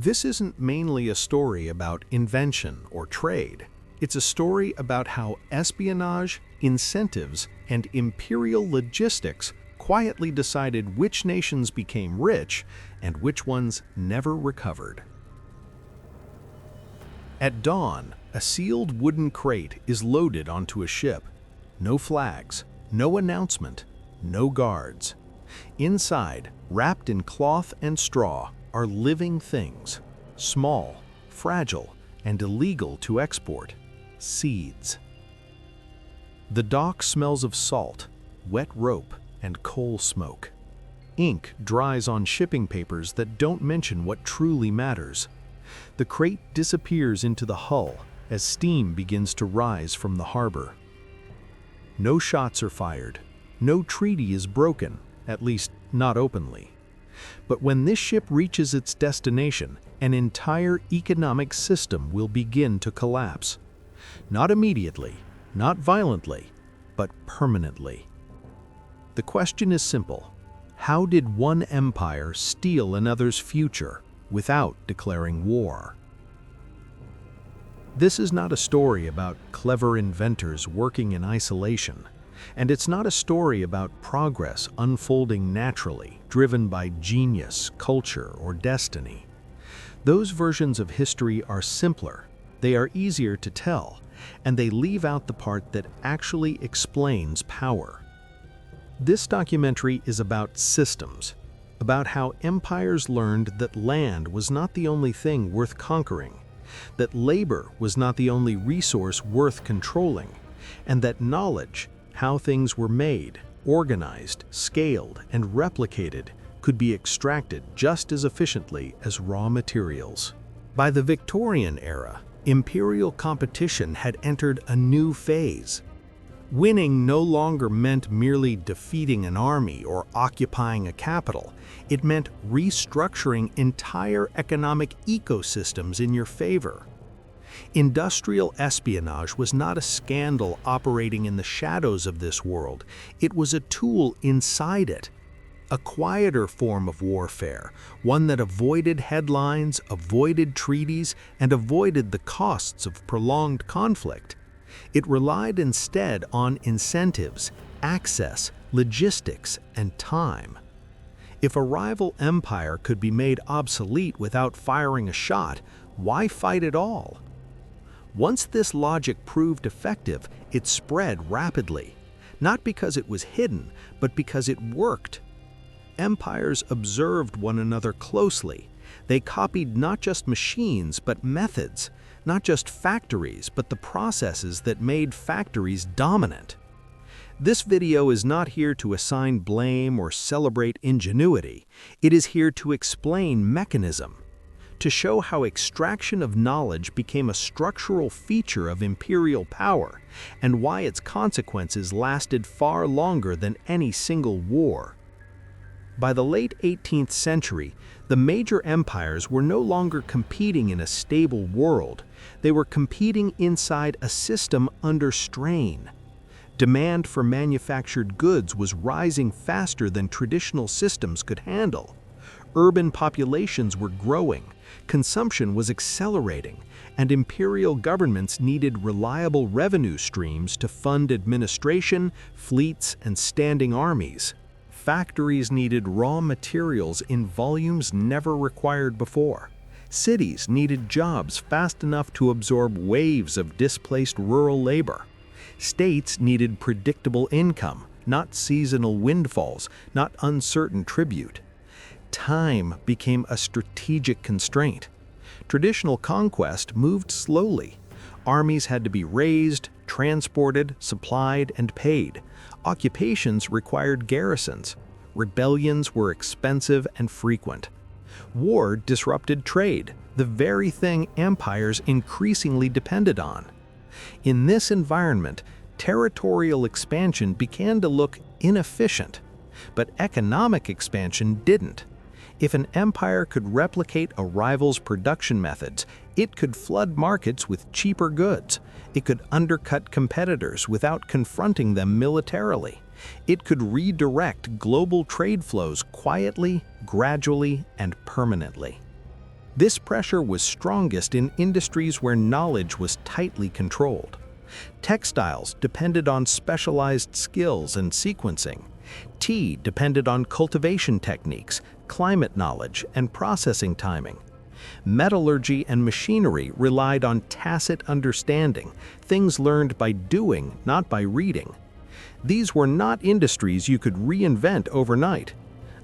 This isn't mainly a story about invention or trade. It's a story about how espionage, incentives, and imperial logistics quietly decided which nations became rich and which ones never recovered. At dawn, a sealed wooden crate is loaded onto a ship. No flags, no announcement, no guards. Inside, wrapped in cloth and straw, are living things, small, fragile, and illegal to export: seeds. The dock smells of salt, wet rope, and coal smoke. Ink dries on shipping papers that don't mention what truly matters. The crate disappears into the hull as steam begins to rise from the harbor. No shots are fired. No treaty is broken, at least not openly. But when this ship reaches its destination, an entire economic system will begin to collapse. Not immediately, not violently, but permanently. The question is simple: how did one empire steal another's future without declaring war? This is not a story about clever inventors working in isolation, and it's not a story about progress unfolding naturally, driven by genius, culture, or destiny. Those versions of history are simpler, they are easier to tell, and they leave out the part that actually explains power. This documentary is about systems, about how empires learned that land was not the only thing worth conquering, that labor was not the only resource worth controlling, and that knowledge, how things were made, organized, scaled, and replicated, could be extracted just as efficiently as raw materials. By the Victorian era, imperial competition had entered a new phase. Winning no longer meant merely defeating an army or occupying a capital. It meant restructuring entire economic ecosystems in your favor. Industrial espionage was not a scandal operating in the shadows of this world. It was a tool inside it. A quieter form of warfare, one that avoided headlines, avoided treaties, and avoided the costs of prolonged conflict. It relied instead on incentives, access, logistics, and time. If a rival empire could be made obsolete without firing a shot, why fight at all? Once this logic proved effective, it spread rapidly, not because it was hidden, but because it worked. Empires observed one another closely. They copied not just machines, but methods, not just factories, but the processes that made factories dominant. This video is not here to assign blame or celebrate ingenuity. It is here to explain mechanism, to show how extraction of knowledge became a structural feature of imperial power, and why its consequences lasted far longer than any single war. By the late 18th century, the major empires were no longer competing in a stable world. They were competing inside a system under strain. Demand for manufactured goods was rising faster than traditional systems could handle. Urban populations were growing, consumption was accelerating, and imperial governments needed reliable revenue streams to fund administration, fleets, and standing armies. Factories needed raw materials in volumes never required before. Cities needed jobs fast enough to absorb waves of displaced rural labor. States needed predictable income, not seasonal windfalls, not uncertain tribute. Time became a strategic constraint. Traditional conquest moved slowly. Armies had to be raised, transported, supplied, and paid. Occupations required garrisons. Rebellions were expensive and frequent. War disrupted trade, the very thing empires increasingly depended on. In this environment, territorial expansion began to look inefficient, but economic expansion didn't. If an empire could replicate a rival's production methods, it could flood markets with cheaper goods. It could undercut competitors without confronting them militarily. It could redirect global trade flows quietly, gradually, and permanently. This pressure was strongest in industries where knowledge was tightly controlled. Textiles depended on specialized skills and sequencing. Tea depended on cultivation techniques, climate knowledge, and processing timing. Metallurgy and machinery relied on tacit understanding, things learned by doing, not by reading. These were not industries you could reinvent overnight,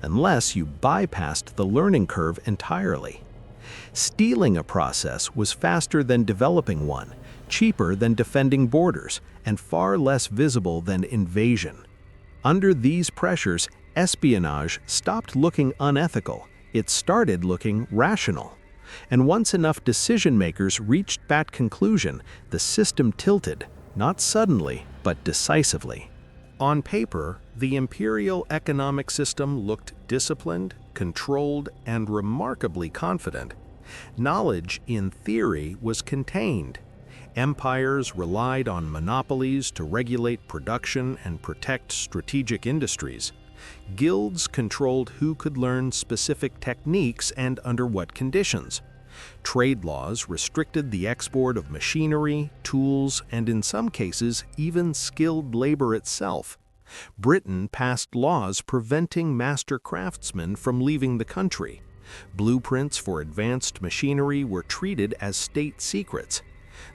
unless you bypassed the learning curve entirely. Stealing a process was faster than developing one, cheaper than defending borders, and far less visible than invasion. Under these pressures, espionage stopped looking unethical. It started looking rational. And once enough decision-makers reached that conclusion, the system tilted, not suddenly, but decisively. On paper, the imperial economic system looked disciplined, controlled, and remarkably confident. Knowledge, in theory, was contained. Empires relied on monopolies to regulate production and protect strategic industries. Guilds controlled who could learn specific techniques and under what conditions. Trade laws restricted the export of machinery, tools, and in some cases, even skilled labor itself. Britain passed laws preventing master craftsmen from leaving the country. Blueprints for advanced machinery were treated as state secrets.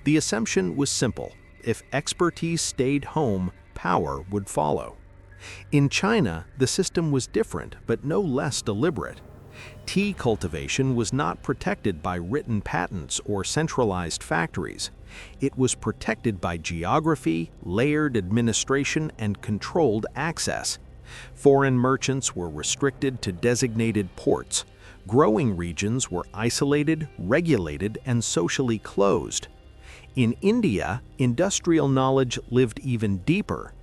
The assumption was simple: if expertise stayed home, power would follow. In China, the system was different, but no less deliberate. Tea cultivation was not protected by written patents or centralized factories. It was protected by geography, layered administration, and controlled access. Foreign merchants were restricted to designated ports. Growing regions were isolated, regulated, and socially closed. In India, industrial knowledge lived even deeper.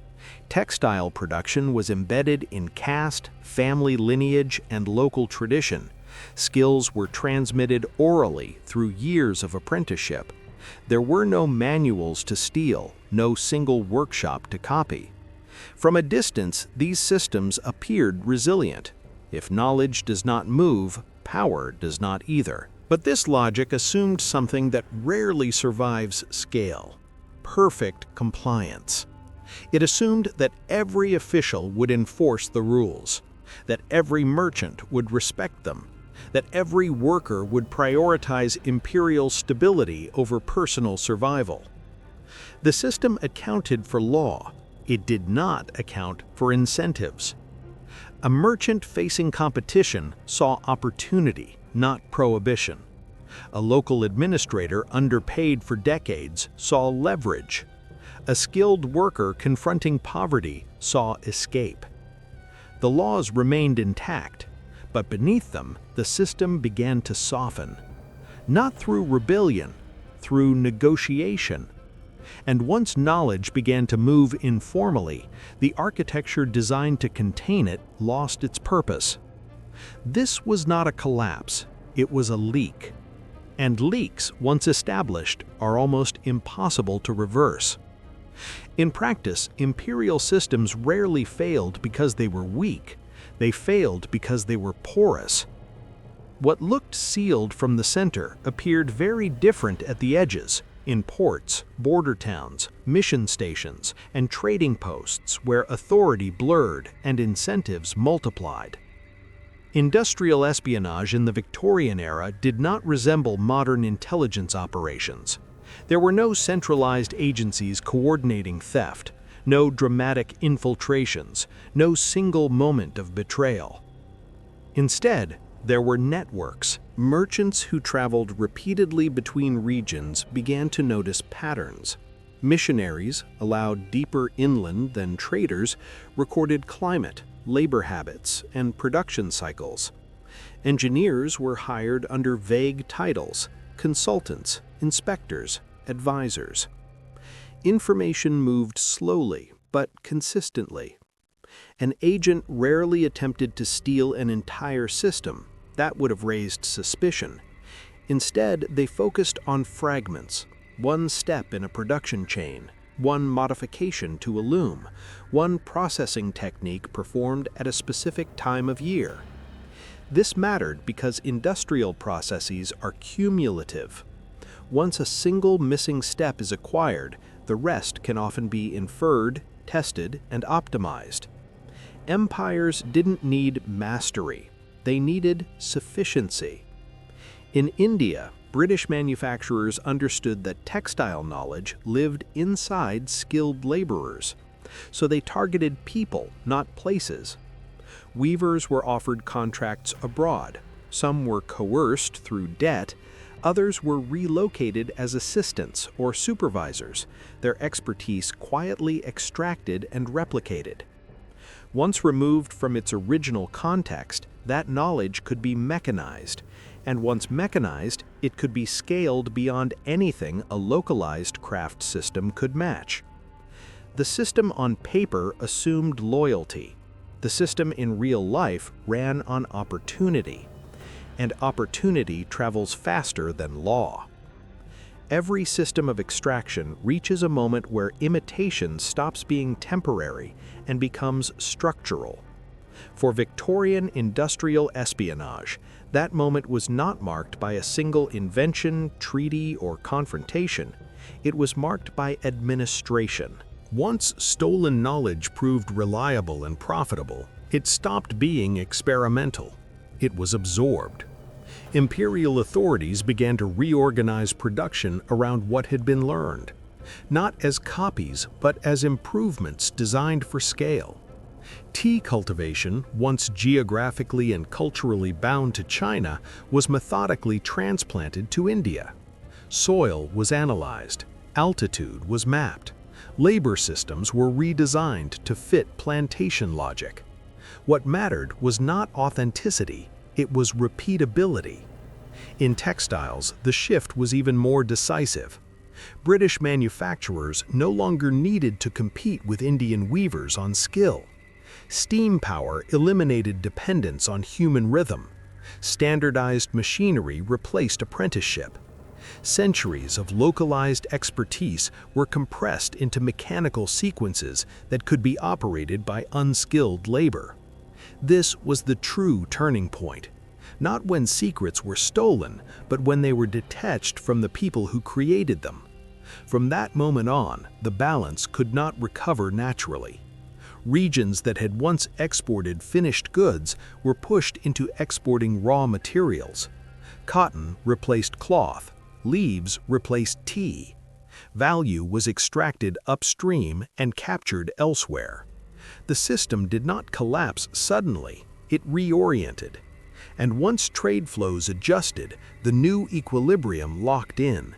Textile production was embedded in caste, family lineage, and local tradition. Skills were transmitted orally through years of apprenticeship. There were no manuals to steal, no single workshop to copy. From a distance, these systems appeared resilient. If knowledge does not move, power does not either. But this logic assumed something that rarely survives scale: perfect compliance. It assumed that every official would enforce the rules, that every merchant would respect them, that every worker would prioritize imperial stability over personal survival. The system accounted for law. It did not account for incentives. A merchant facing competition saw opportunity, not prohibition. A local administrator underpaid for decades saw leverage. A skilled worker confronting poverty saw escape. The laws remained intact, but beneath them, the system began to soften. Not through rebellion, through negotiation. And once knowledge began to move informally, the architecture designed to contain it lost its purpose. This was not a collapse, it was a leak. And leaks, once established, are almost impossible to reverse. In practice, imperial systems rarely failed because they were weak. They failed because they were porous. What looked sealed from the center appeared very different at the edges, in ports, border towns, mission stations, and trading posts where authority blurred and incentives multiplied. Industrial espionage in the Victorian era did not resemble modern intelligence operations. There were no centralized agencies coordinating theft, no dramatic infiltrations, no single moment of betrayal. Instead, there were networks. Merchants who traveled repeatedly between regions began to notice patterns. Missionaries, allowed deeper inland than traders, recorded climate, labor habits, and production cycles. Engineers were hired under vague titles: consultants, inspectors, advisors. Information moved slowly, but consistently. An agent rarely attempted to steal an entire system. That would have raised suspicion. Instead, they focused on fragments: one step in a production chain, one modification to a loom, one processing technique performed at a specific time of year. This mattered because industrial processes are cumulative. Once a single missing step is acquired, the rest can often be inferred, tested, and optimized. Empires didn't need mastery, they needed sufficiency. In India, British manufacturers understood that textile knowledge lived inside skilled laborers, so they targeted people, not places. Weavers were offered contracts abroad. Some were coerced through debt, others were relocated as assistants or supervisors, their expertise quietly extracted and replicated. Once removed from its original context, that knowledge could be mechanized, and once mechanized, it could be scaled beyond anything a localized craft system could match. The system on paper assumed loyalty. The system in real life ran on opportunity, and opportunity travels faster than law. Every system of extraction reaches a moment where imitation stops being temporary and becomes structural. For Victorian industrial espionage, that moment was not marked by a single invention, treaty, or confrontation. It was marked by administration. Once stolen knowledge proved reliable and profitable, it stopped being experimental. It was absorbed. Imperial authorities began to reorganize production around what had been learned, not as copies, but as improvements designed for scale. Tea cultivation, once geographically and culturally bound to China, was methodically transplanted to India. Soil was analyzed, altitude was mapped, labor systems were redesigned to fit plantation logic. What mattered was not authenticity, it was repeatability. In textiles, the shift was even more decisive. British manufacturers no longer needed to compete with Indian weavers on skill. Steam power eliminated dependence on human rhythm. Standardized machinery replaced apprenticeship. Centuries of localized expertise were compressed into mechanical sequences that could be operated by unskilled labor. This was the true turning point. Not when secrets were stolen, but when they were detached from the people who created them. From that moment on, the balance could not recover naturally. Regions that had once exported finished goods were pushed into exporting raw materials. Cotton replaced cloth, leaves replaced tea. Value was extracted upstream and captured elsewhere. The system did not collapse suddenly, it reoriented. And once trade flows adjusted, the new equilibrium locked in.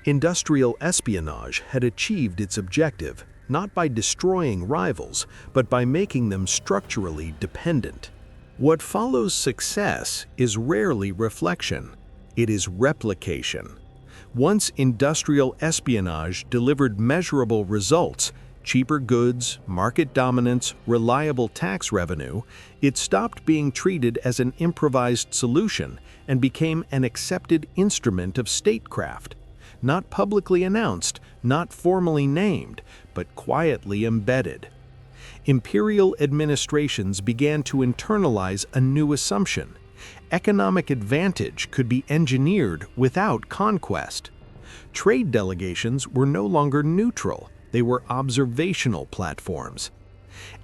Industrial espionage had achieved its objective, not by destroying rivals, but by making them structurally dependent. What follows success is rarely reflection, it is replication. Once industrial espionage delivered measurable results, cheaper goods, market dominance, reliable tax revenue, it stopped being treated as an improvised solution and became an accepted instrument of statecraft. Not publicly announced, not formally named, but quietly embedded. Imperial administrations began to internalize a new assumption. Economic advantage could be engineered without conquest. Trade delegations were no longer neutral, they were observational platforms.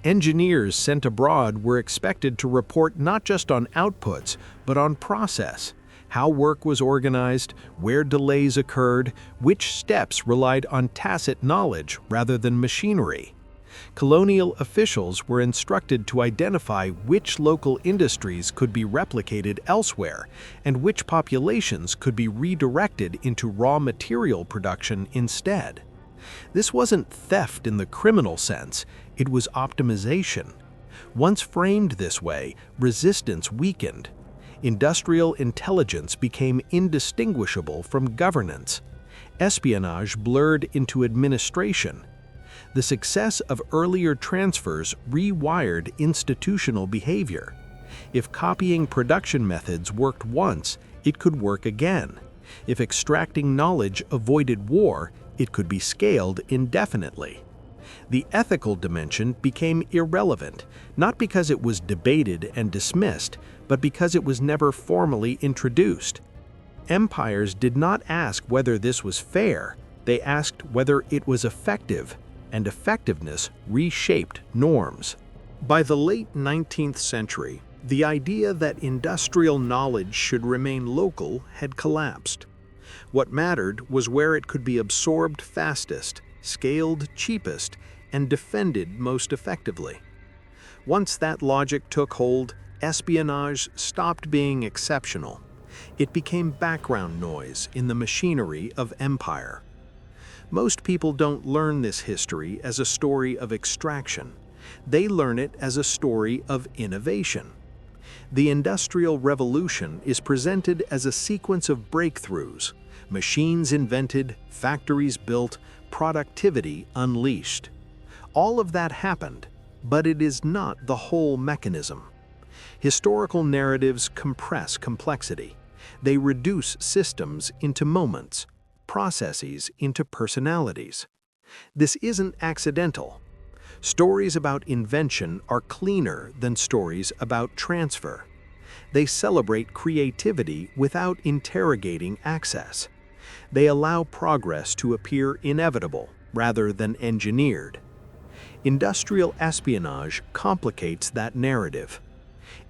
Engineers sent abroad were expected to report not just on outputs, but on process. How work was organized, where delays occurred, which steps relied on tacit knowledge rather than machinery. Colonial officials were instructed to identify which local industries could be replicated elsewhere and which populations could be redirected into raw material production instead. This wasn't theft in the criminal sense, it was optimization. Once framed this way, resistance weakened. Industrial intelligence became indistinguishable from governance. Espionage blurred into administration. The success of earlier transfers rewired institutional behavior. If copying production methods worked once, it could work again. If extracting knowledge avoided war, it could be scaled indefinitely. The ethical dimension became irrelevant, not because it was debated and dismissed, but because it was never formally introduced. Empires did not ask whether this was fair, they asked whether it was effective, and effectiveness reshaped norms. By the late 19th century, the idea that industrial knowledge should remain local had collapsed. What mattered was where it could be absorbed fastest, scaled cheapest, and defended most effectively. Once that logic took hold, espionage stopped being exceptional. It became background noise in the machinery of empire. Most people don't learn this history as a story of extraction. They learn it as a story of innovation. The Industrial Revolution is presented as a sequence of breakthroughs: machines invented, factories built, productivity unleashed. All of that happened, but it is not the whole mechanism. Historical narratives compress complexity. They reduce systems into moments, processes into personalities. This isn't accidental. Stories about invention are cleaner than stories about transfer. They celebrate creativity without interrogating access. They allow progress to appear inevitable rather than engineered. Industrial espionage complicates that narrative.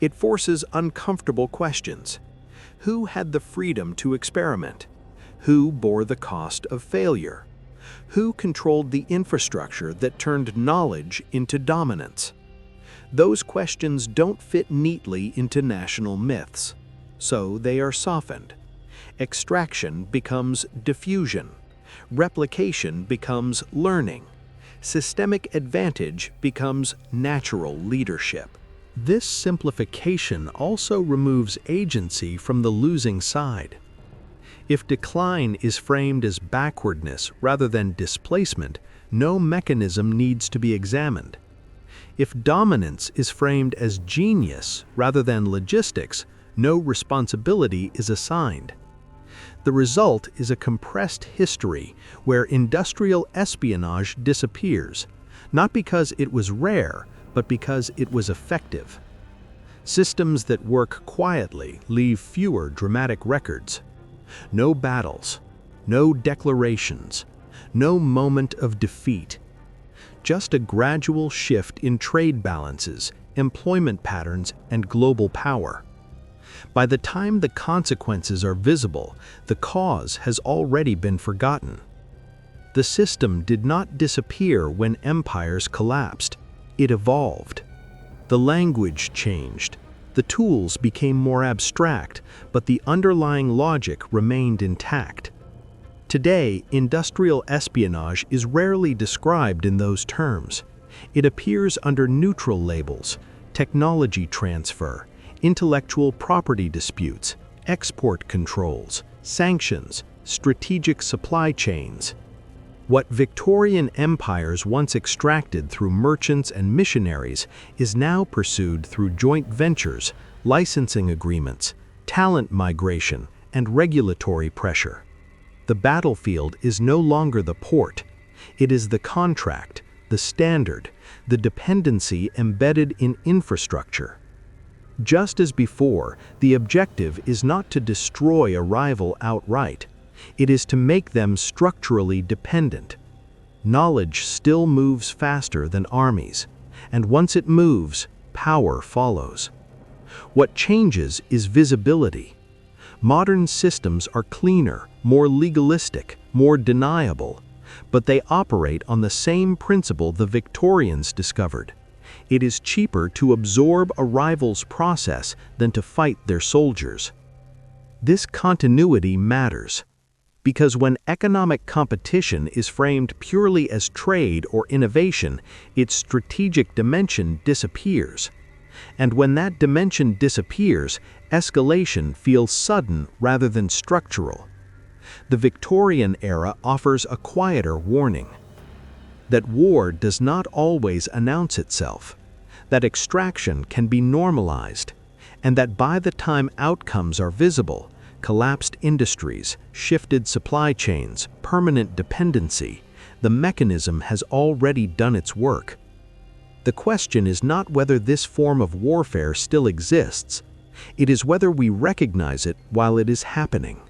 It forces uncomfortable questions. Who had the freedom to experiment? Who bore the cost of failure? Who controlled the infrastructure that turned knowledge into dominance? Those questions don't fit neatly into national myths, so they are softened. Extraction becomes diffusion. Replication becomes learning. Systemic advantage becomes natural leadership. This simplification also removes agency from the losing side. If decline is framed as backwardness rather than displacement, no mechanism needs to be examined. If dominance is framed as genius rather than logistics, no responsibility is assigned. The result is a compressed history where industrial espionage disappears, not because it was rare, but because it was effective. Systems that work quietly leave fewer dramatic records. No battles, no declarations, no moment of defeat. Just a gradual shift in trade balances, employment patterns, and global power. By the time the consequences are visible, the cause has already been forgotten. The system did not disappear when empires collapsed. It evolved. The language changed. The tools became more abstract, but the underlying logic remained intact. Today, industrial espionage is rarely described in those terms. It appears under neutral labels: technology transfer, intellectual property disputes, export controls, sanctions, strategic supply chains. What Victorian empires once extracted through merchants and missionaries is now pursued through joint ventures, licensing agreements, talent migration, and regulatory pressure. The battlefield is no longer the port. It is the contract, the standard, the dependency embedded in infrastructure. Just as before, the objective is not to destroy a rival outright. It is to make them structurally dependent. Knowledge still moves faster than armies, and once it moves, power follows. What changes is visibility. Modern systems are cleaner, more legalistic, more deniable, but they operate on the same principle the Victorians discovered. It is cheaper to absorb a rival's process than to fight their soldiers. This continuity matters, because when economic competition is framed purely as trade or innovation, its strategic dimension disappears. And when that dimension disappears, escalation feels sudden rather than structural. The Victorian era offers a quieter warning: that war does not always announce itself, that extraction can be normalized, and that by the time outcomes are visible, collapsed industries, shifted supply chains, permanent dependency, The mechanism has already done its work. The question is not whether this form of warfare still exists. It is whether we recognize it while it is happening.